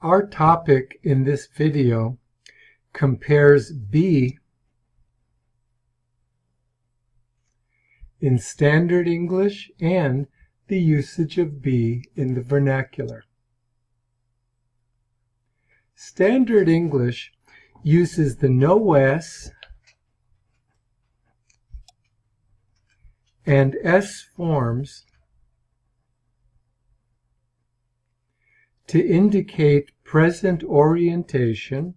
Our topic in this video compares be in Standard English and the usage of be in the vernacular. Standard English uses the no s and s forms to indicate present orientation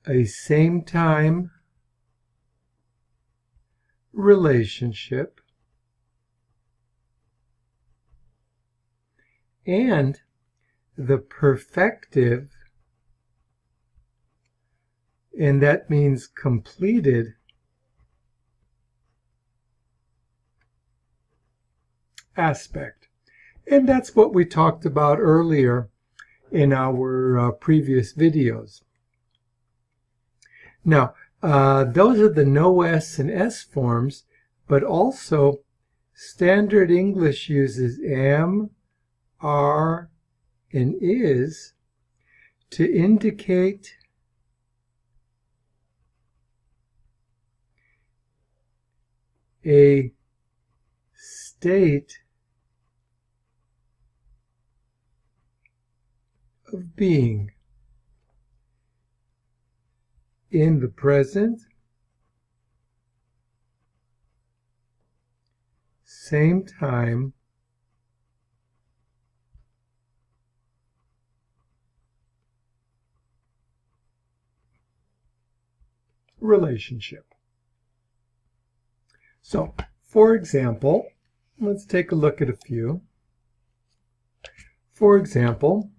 a same-time relationship and the perfective, and that means completed, aspect. And that's what we talked about earlier in our previous videos. Now, those are the no s and s forms, but also Standard English uses am, are, and is to indicate a state of being in the present, same time, relationship. So, for example, let's take a look at a few. For example,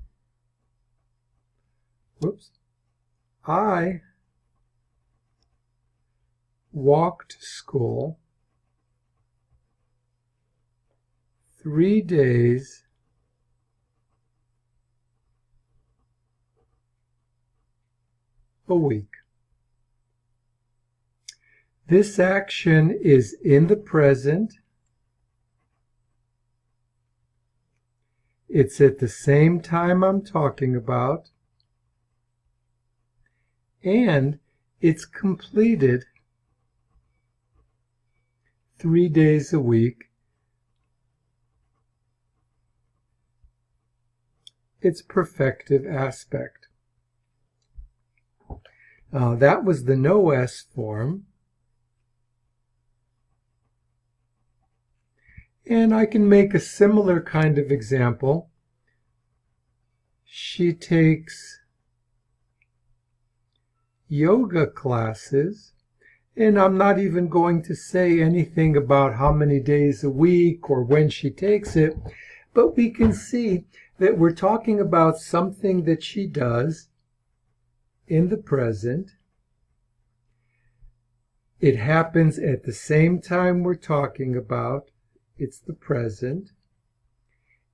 I walked to school 3 days a week. This action is in the present. It's at the same time I'm talking about, and it's completed 3 days a week. Its perfective aspect. That was the no s form. And I can make a similar kind of example. She takes yoga classes, and I'm not even going to say anything about how many days a week or when she takes it, but we can see that we're talking about something that she does in the present. It happens at the same time we're talking about. It's the present.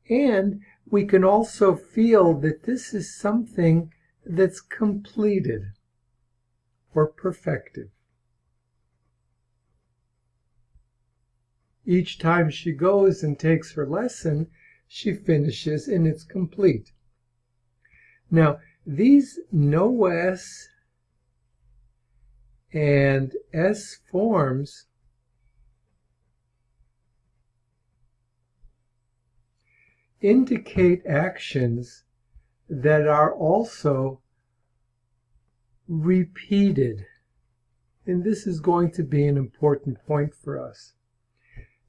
And we can also feel that this is something that's completed or perfected. Each time she goes and takes her lesson, she finishes and it's complete. Now, these no s and s forms indicate actions that are also repeated. And this is going to be an important point for us.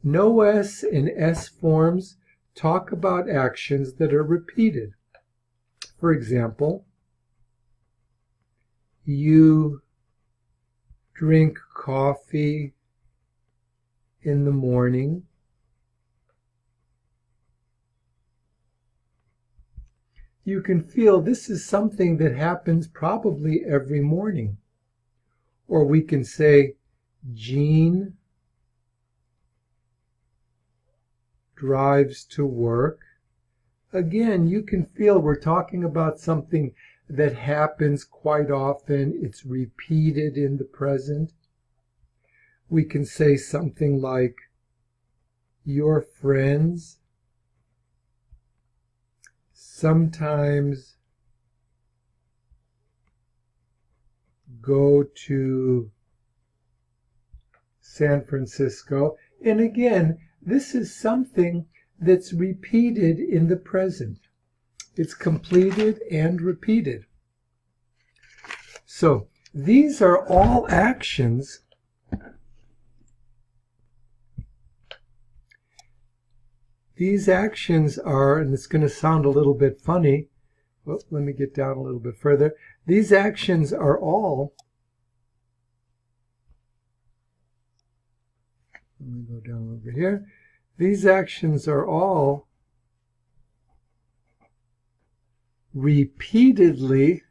No s and s forms talk about actions that are repeated. For example, you drink coffee in the morning. You can feel this is something that happens probably every morning. Or we can say, Jean drives to work. Again, you can feel we're talking about something that happens quite often. It's repeated in the present. We can say something like, your friends sometimes go to San Francisco. And again, this is something that's repeated in the present. It's completed and repeated. So these are all actions These actions are, and it's going to sound a little bit funny. Well, let me get down a little bit further. These actions are all, let me go down over here. These actions are all repeatedly,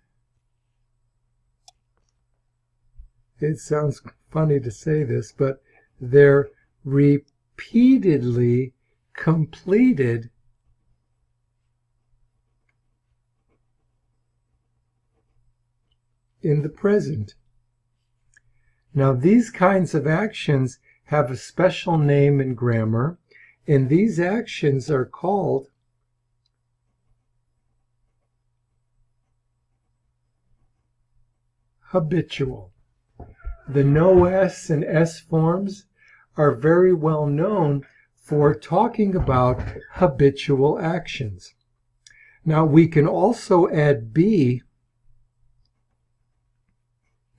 it sounds funny to say this, but they're repeatedly completed in the present. Now, these kinds of actions have a special name in grammar, and these actions are called habitual. The no S and S forms are very well known for talking about habitual actions. Now, we can also add be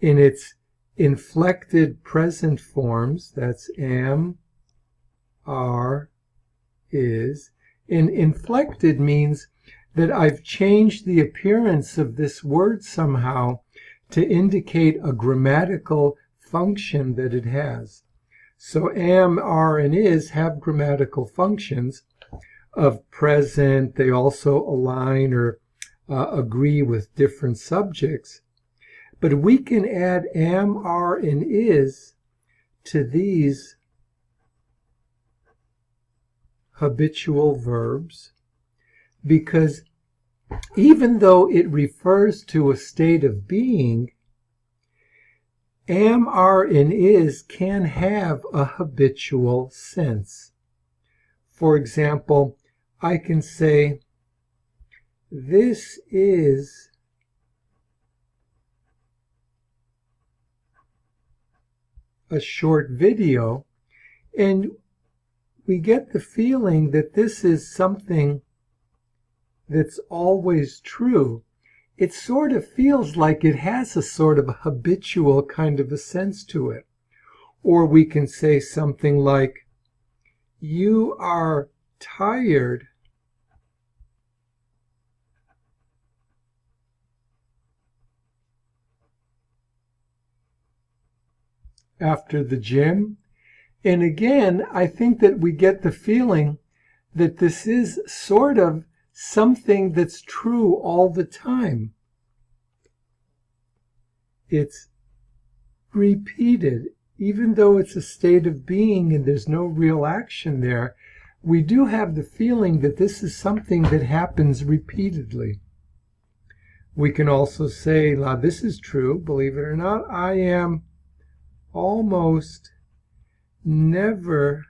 in its inflected present forms. That's am, are, is. And inflected means that I've changed the appearance of this word somehow to indicate a grammatical function that it has. So am, are, and is have grammatical functions of present. They also align or agree with different subjects. But we can add am, are, and is to these habitual verbs, because even though it refers to a state of being, am, are, and is can have a habitual sense. For example, I can say, this is a short video, and we get the feeling that this is something that's always true. It sort of feels like it has a sort of habitual kind of a sense to it. Or we can say something like, you are tired after the gym. And again, I think that we get the feeling that this is sort of something that's true all the time. It's repeated. Even though it's a state of being and there's no real action there, we do have the feeling that this is something that happens repeatedly. We can also say, now this is true, believe it or not, I am almost never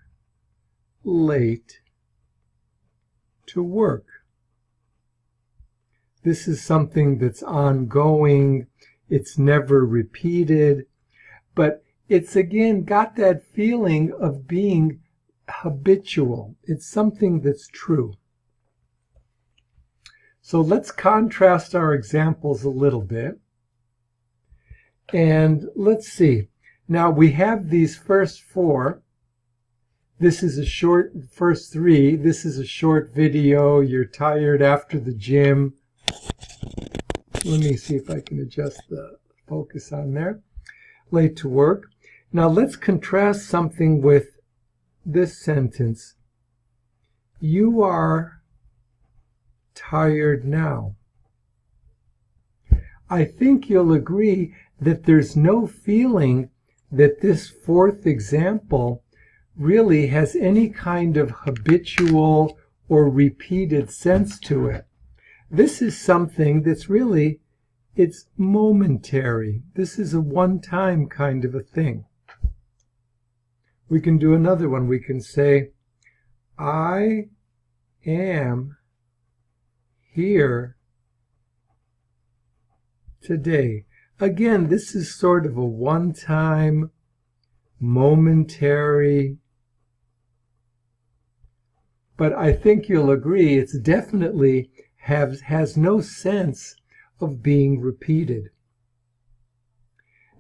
late to work. This is something that's ongoing, it's never repeated, but it's again got that feeling of being habitual. It's something that's true. So let's contrast our examples a little bit. And let's see. Now we have these first four. This is a short, first three. This is a short video. You're tired after the gym. Let me see if I can adjust the focus on there. Late to work. Now let's contrast something with this sentence. You are tired now. I think you'll agree that there's no feeling that this fourth example really has any kind of habitual or repeated sense to it. This is something that's really It's momentary. This is a one-time kind of a thing. We can do another one. We can say, I am here today. Again, this is sort of a one-time, momentary, but I think you'll agree it's definitely has no sense of being repeated.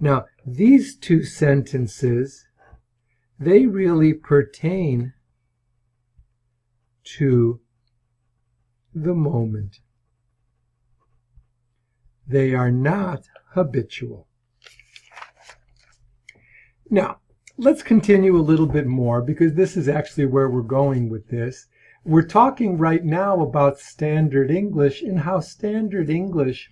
Now, these two sentences, they really pertain to the moment. They are not habitual. Now, let's continue a little bit more, because this is actually where we're going with this. We're talking right now about Standard English and how Standard English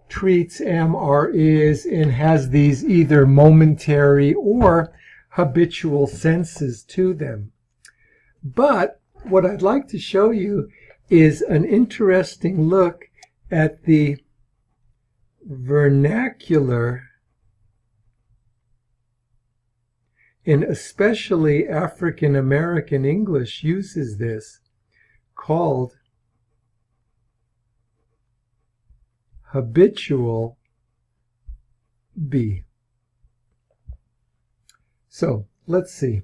treats am, are, is, and has these either momentary or habitual senses to them. But what I'd like to show you is an interesting look at the vernacular, and especially African American English uses this, called habitual be. So let's see.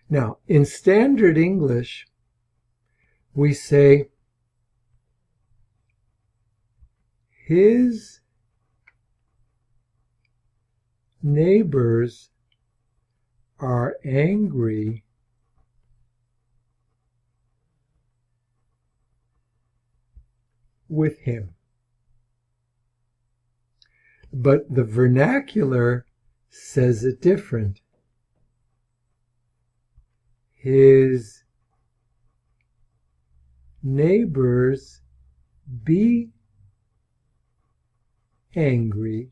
Now, in Standard English, we say, his neighbors are angry with him. But the vernacular says it different. His neighbors be angry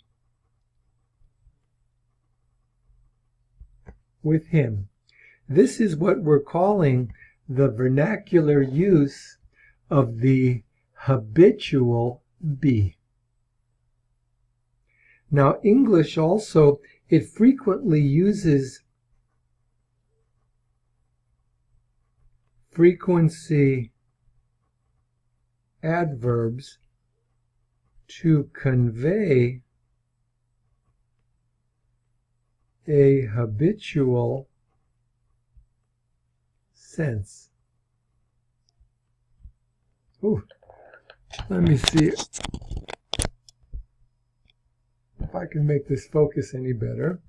with him. This is what we're calling the vernacular use of the habitual be. Now, English also, it frequently uses frequency adverbs to convey a habitual sense. Ooh, let me see if I can make this focus any better.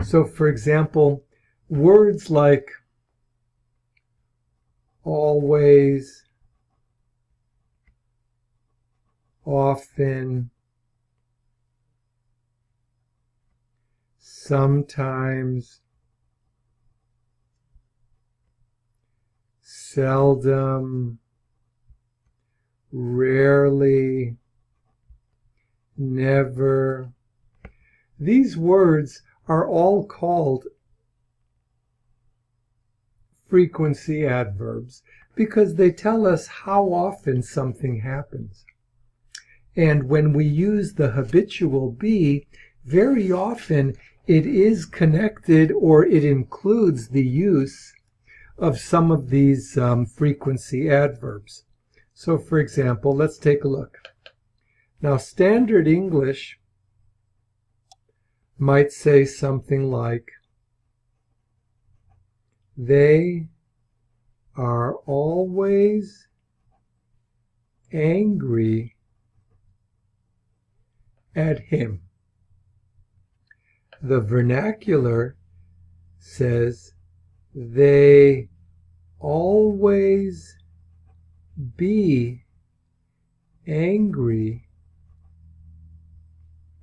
So, for example, words like always, often, sometimes, seldom, rarely, never. These words are all called frequency adverbs because they tell us how often something happens. And when we use the habitual be, very often it is connected or it includes the use of some of these frequency adverbs. So, for example, let's take a look. Now, Standard English might say something like, they are always angry at him. The vernacular says, they always be angry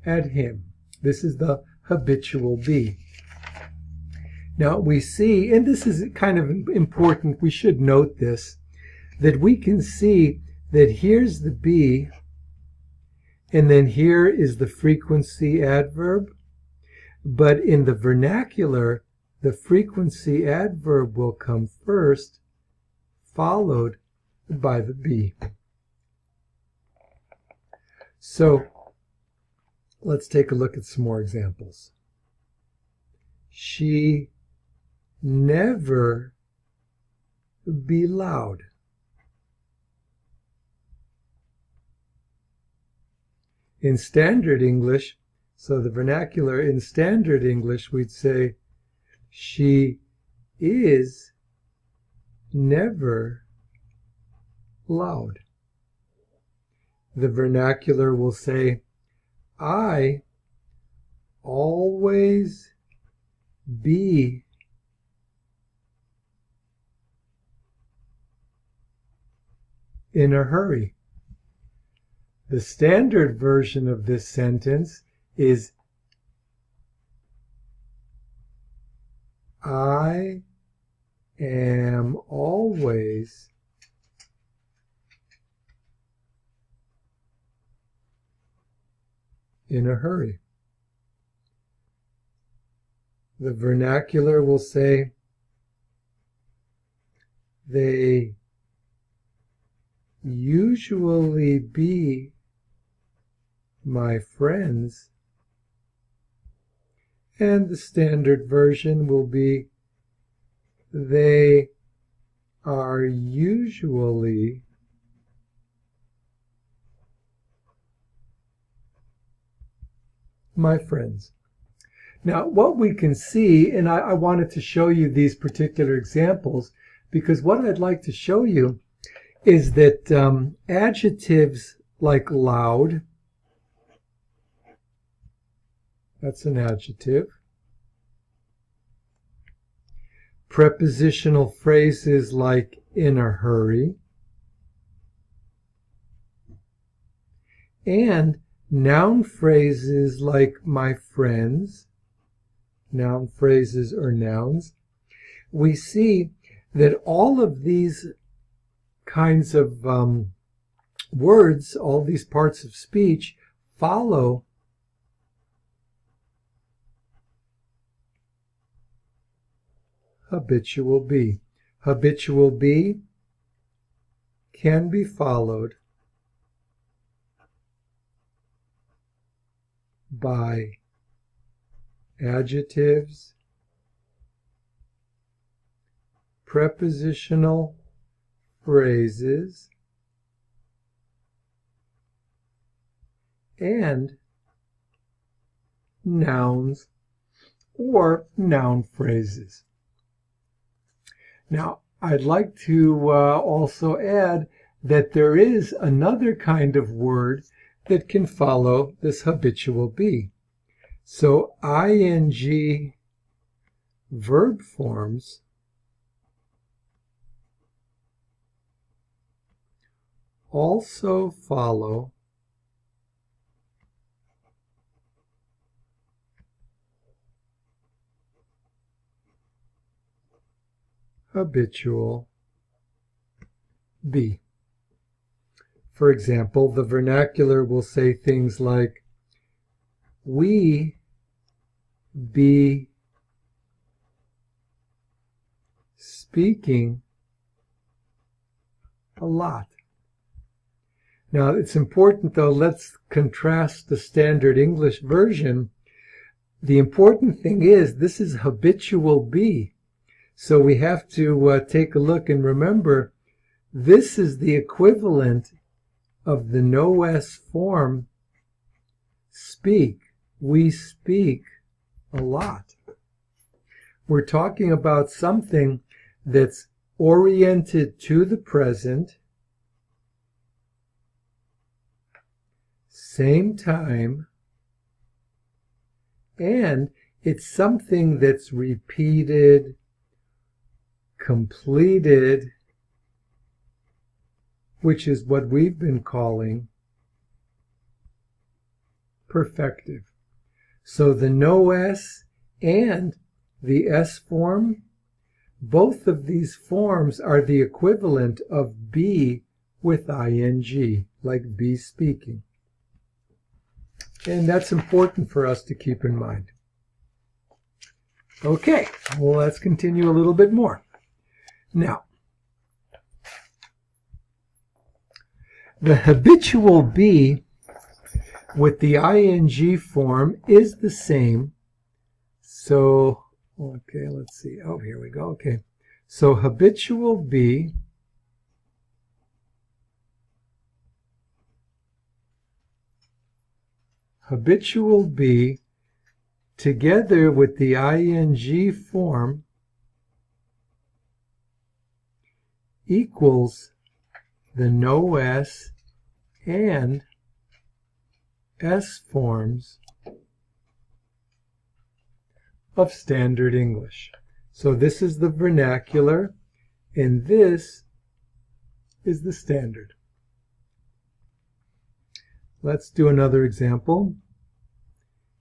at him. This is the habitual be. Now we see, and this is kind of important, we should note this, that we can see that here's the be, and then here is the frequency adverb, but in the vernacular, the frequency adverb will come first, followed by the be. So let's take a look at some more examples. She never be loud. In standard English, so the vernacular, in standard English, we'd say, she is never loud. The vernacular will say, I always be in a hurry. The standard version of this sentence is, I am always in a hurry. The vernacular will say, they usually be my friends. And the standard version will be, they are usually my friends. Now, what we can see, and I wanted to show you these particular examples, because what I'd like to show you is that adjectives like loud, that's an adjective. Prepositional phrases like in a hurry, and noun phrases like my friends, noun phrases or nouns, we see that all of these kinds of words, all these parts of speech, follow habitual be. Habitual be can be followed by adjectives, prepositional phrases, and nouns or noun phrases. Now, I'd like to also add that there is another kind of word that can follow this habitual be. So ing verb forms also follow habitual be. For example, the vernacular will say things like, we be speaking a lot. Now, it's important, though, let's contrast the standard English version. The important thing is, this is habitual be. So we have to take a look and remember, this is the equivalent of the no-s form, speak. We speak a lot. We're talking about something that's oriented to the present, same time, and it's something that's repeated, completed, which is what we've been calling perfective. So the no-s and the s form, both of these forms are the equivalent of be with ing, like be speaking. And that's important for us to keep in mind. Okay, well, let's continue a little bit more. Now, the habitual be with the ing form is the same. So, okay, let's see. Oh, here we go. Okay. So habitual be together with the ing form equals the no s and s forms of Standard English. So this is the vernacular, and this is the standard. Let's do another example.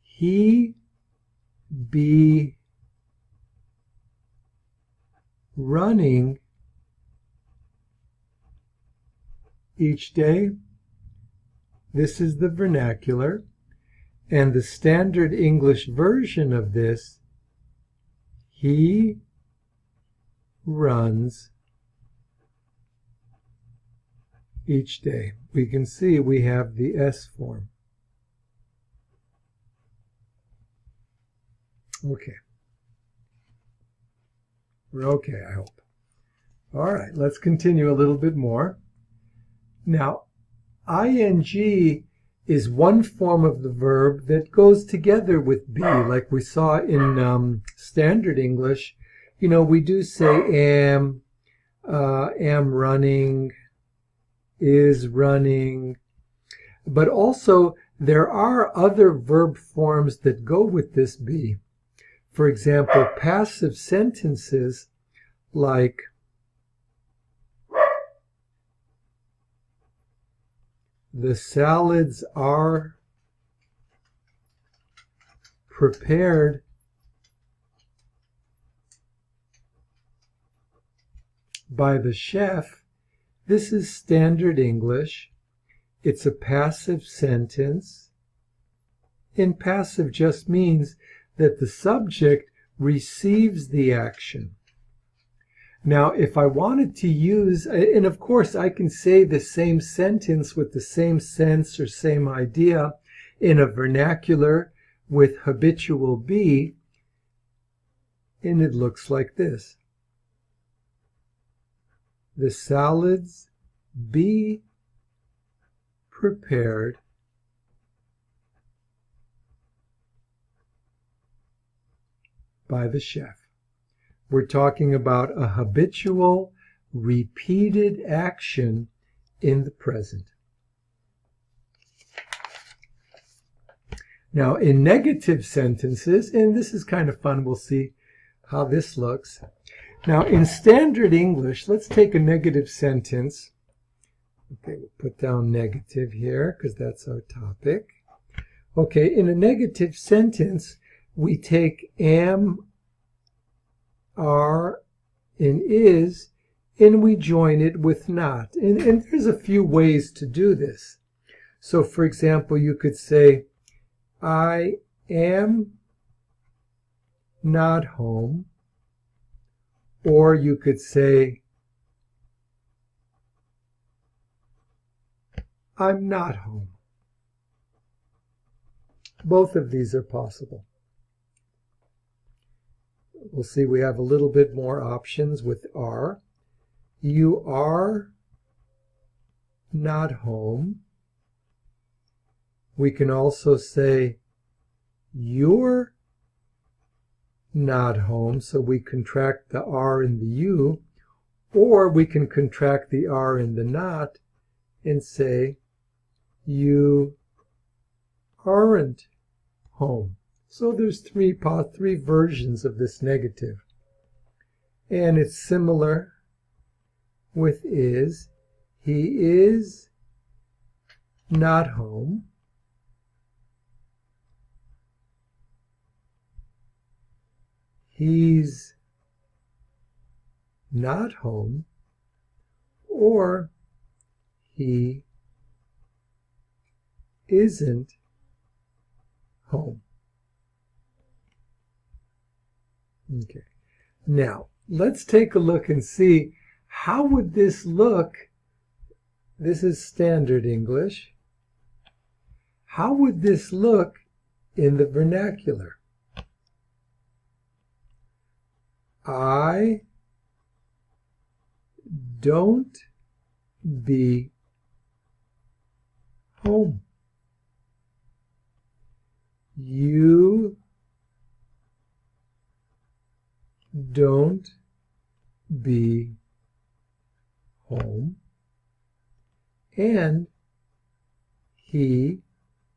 He be running each day. This is the vernacular, and the Standard English version of this, he runs each day. We can see we have the S form. Okay. We're okay, I hope. All right, let's continue a little bit more. Now, ing is one form of the verb that goes together with be, like we saw in Standard English. You know, we do say am running, is running, but also there are other verb forms that go with this be. For example, passive sentences like the salads are prepared by the chef. This is Standard English. It's a passive sentence. And passive just means that the subject receives the action. Now, if I wanted to use, and of course I can say the same sentence with the same sense or same idea in a vernacular with habitual be, and it looks like this. The salads be prepared by the chef. We're talking about a habitual, repeated action in the present. Now, in negative sentences, and this is kind of fun, we'll see how this looks. Now, in Standard English, let's take a negative sentence. Okay, we'll put down negative here because that's our topic. Okay, in a negative sentence, we take am, are, and is, and we join it with not. And there's a few ways to do this. So, for example, you could say, I am not home. Or you could say, I'm not home. Both of these are possible. We'll see we have a little bit more options with are. You are not home. We can also say you're not home, so we contract the R and the U, or we can contract the R and the not and say you aren't home. So there's three versions of this negative. And it's similar with is. He is not home. He's not home, or he isn't home. Okay. Now, let's take a look and see how would this look. This is Standard English. How would this look in the vernacular? I don't be home. You don't be home. And he,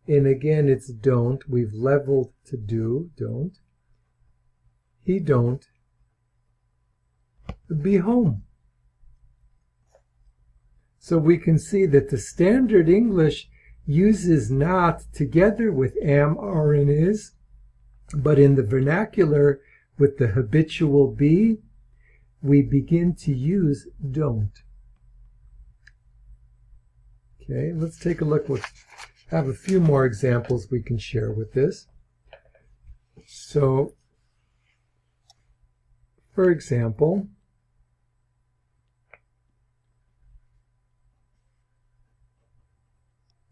and again it's don't, we've leveled to do, don't. He don't be home. So we can see that the standard English uses not together with am, are, and is, but in the vernacular with the habitual be, we begin to use don't. Okay, let's take a look. We'll have a few more examples we can share with this. So, for example,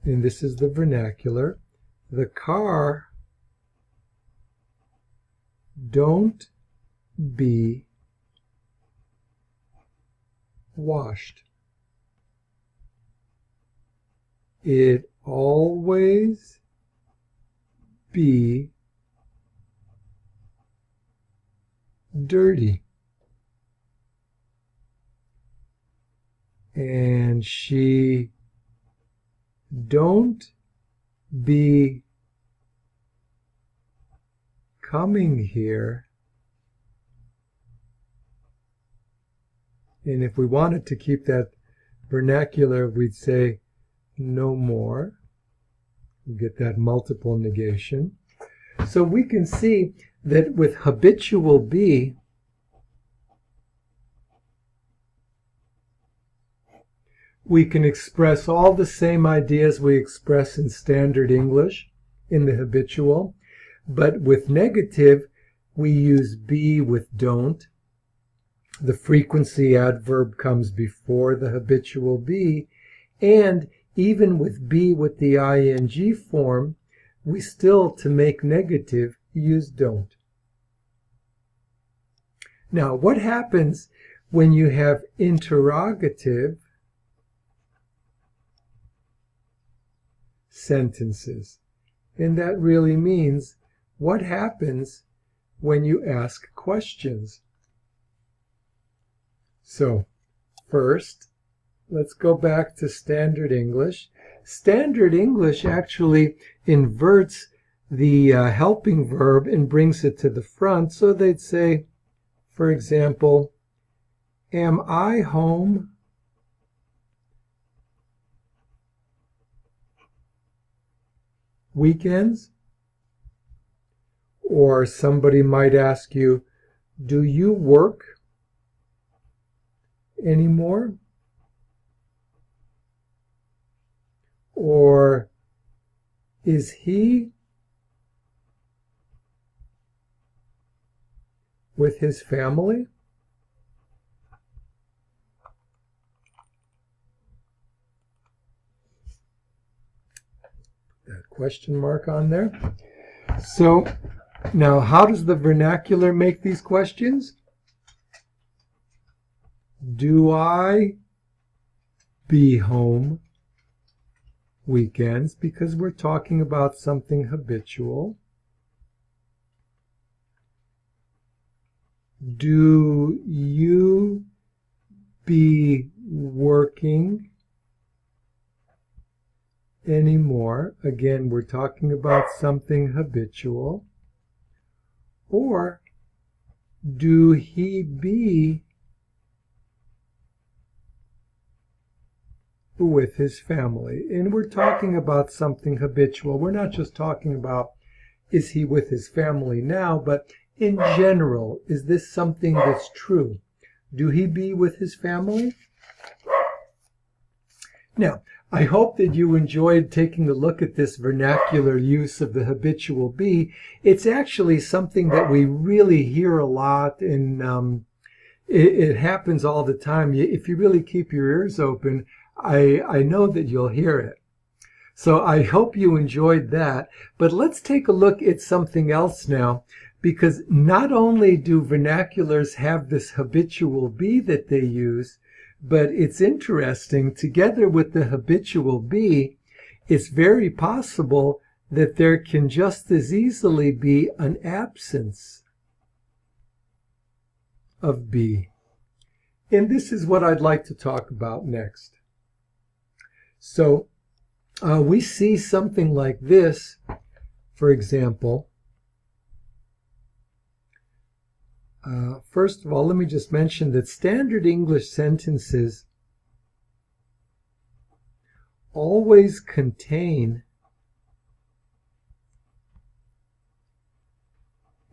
and this is the vernacular, the car don't be washed. It always be dirty. And she don't be coming here. And if we wanted to keep that vernacular, we'd say no more. We get that multiple negation. So we can see that with habitual be, we can express all the same ideas we express in standard English in the habitual, but with negative, we use be with don't. The frequency adverb comes before the habitual be, and even with be with the ing form, we still, to make negative, use don't. Now, what happens when you have interrogative sentences? And that really means what happens when you ask questions. So, first, let's go back to Standard English. Standard English actually inverts the helping verb and brings it to the front. So they'd say, for example, am I home weekends? Or somebody might ask you, do you work anymore? Or is he with his family? That question mark on there. So now how does the vernacular make these questions? Do I be home weekends? Because we're talking about something habitual. Do you be working anymore? Again, we're talking about something habitual. Or do he be with his family? And we're talking about something habitual. We're not just talking about is he with his family now, but in general, is this something that's true? Do he be with his family? Now, I hope that you enjoyed taking a look at this vernacular use of the habitual be. It's actually something that we really hear a lot, and it happens all the time. If you really keep your ears open, I know that you'll hear it. So I hope you enjoyed that. But let's take a look at something else now, because not only do vernaculars have this habitual be that they use, but it's interesting, together with the habitual be, it's very possible that there can just as easily be an absence of be. And this is what I'd like to talk about next. So we see something like this, for example. First of all, let me just mention that standard English sentences always contain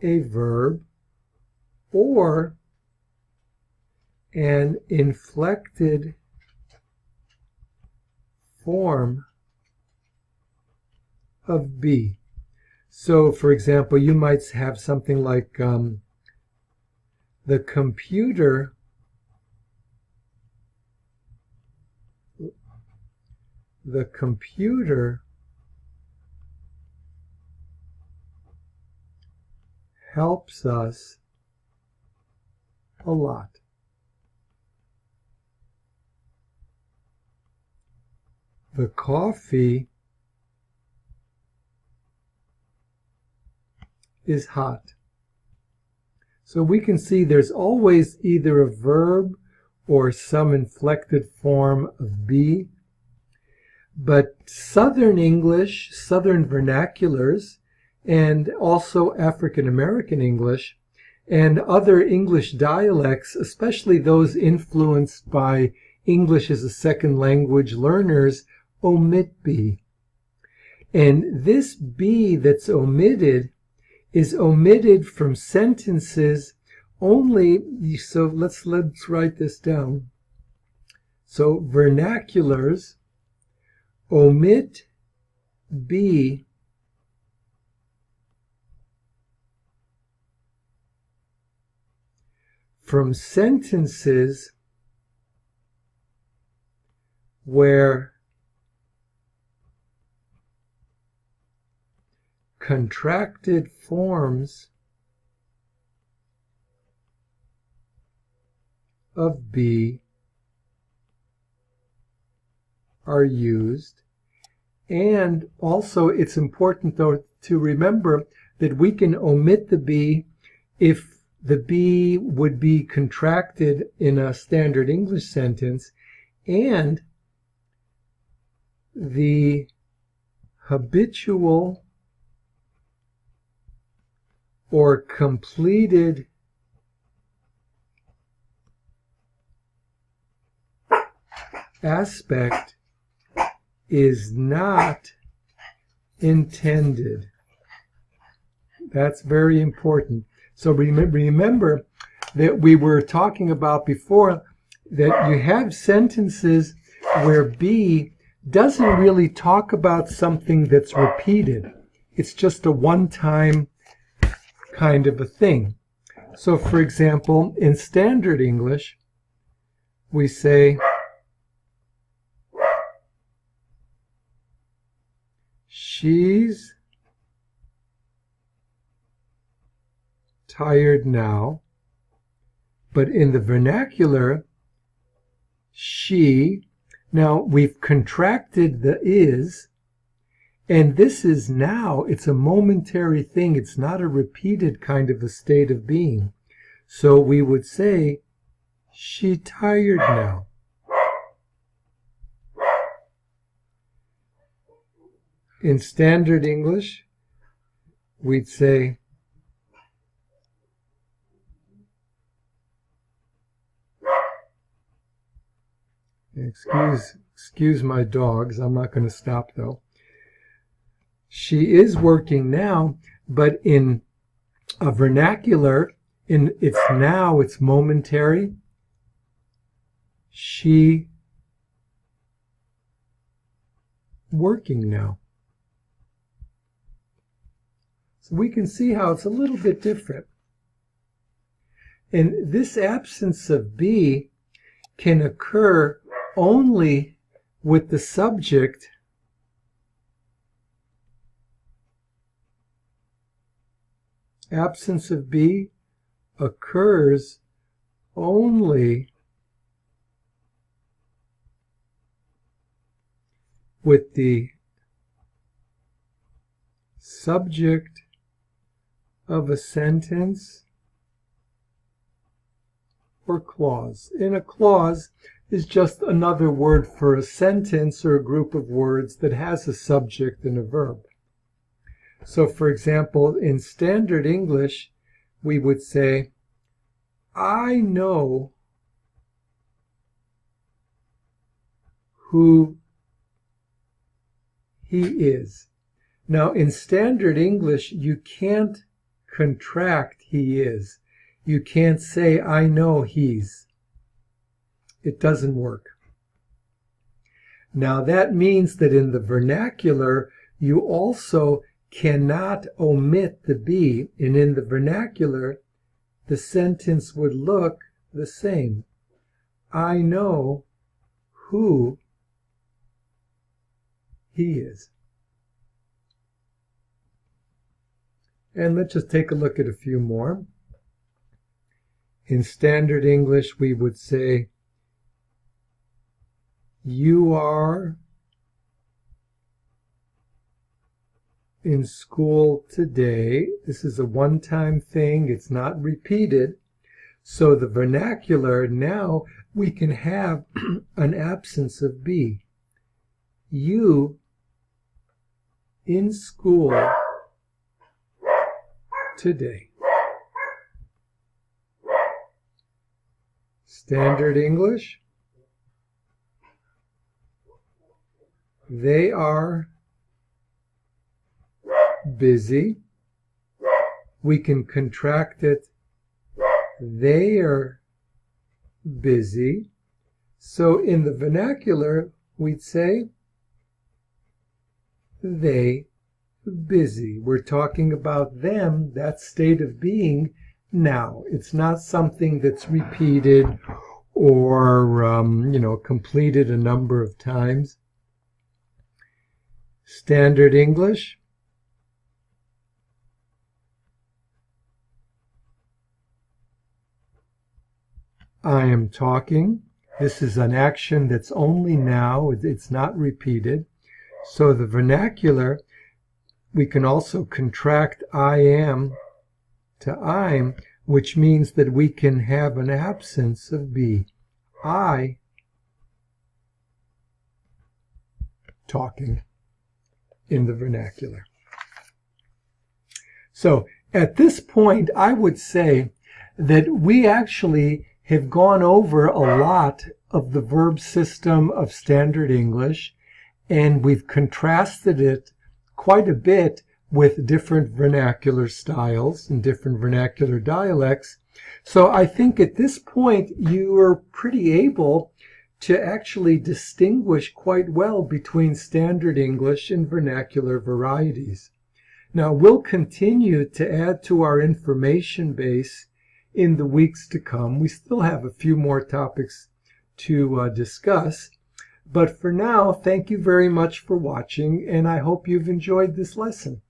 a verb or an inflected form of be. So, for example, you might have something like the computer helps us a lot. The coffee is hot. So we can see there's always either a verb or some inflected form of be. But Southern English, Southern vernaculars, and also African American English, and other English dialects, especially those influenced by English as a second language learners, omit be. And this be that's omitted is omitted from sentences only, so let's write this down. So vernaculars omit be from sentences where contracted forms of be are used. And also it's important, though, to remember that we can omit the be if the be would be contracted in a standard English sentence, and the habitual or completed aspect is not intended. That's very important. So remember that we were talking about before that you have sentences where be doesn't really talk about something that's repeated. It's just a one-time kind of a thing. So, for example, in standard English, we say, she's tired now. But in the vernacular, she, now we've contracted the is, and this is now, it's a momentary thing. It's not a repeated kind of a state of being. So we would say, she tired now. In standard English, we'd say, excuse my dogs, I'm not going to stop though. She is working now, but in a vernacular, it's momentary. She working now. So we can see how it's a little bit different. And this absence of be can occur only with the subject Absence of be occurs only with the subject of a sentence or clause. And a clause is just another word for a sentence or a group of words that has a subject and a verb. So, for example, in standard English, we would say, I know who he is. Now, in standard English, you can't contract he is. You can't say, I know he's. It doesn't work. Now, that means that in the vernacular, you also cannot omit the be. And in the vernacular, the sentence would look the same. I know who he is. And let's just take a look at a few more. In standard English, we would say, you are in school today. This is a one-time thing. It's not repeated. So the vernacular, now we can have an absence of be. You in school today. Standard English. They are busy. We can contract it. They are busy. So in the vernacular, we'd say they busy. We're talking about them, that state of being now. It's not something that's repeated or, completed a number of times. Standard English. I am talking. This is an action that's only now. It's not repeated. So the vernacular, we can also contract I am to I'm, which means that we can have an absence of be. I talking in the vernacular. So at this point, I would say that we actually have gone over a lot of the verb system of standard English, and we've contrasted it quite a bit with different vernacular styles and different vernacular dialects. So I think at this point you are pretty able to actually distinguish quite well between standard English and vernacular varieties. Now, we'll continue to add to our information base in the weeks to come. We still have a few more topics to discuss. But for now, thank you very much for watching, and I hope you've enjoyed this lesson.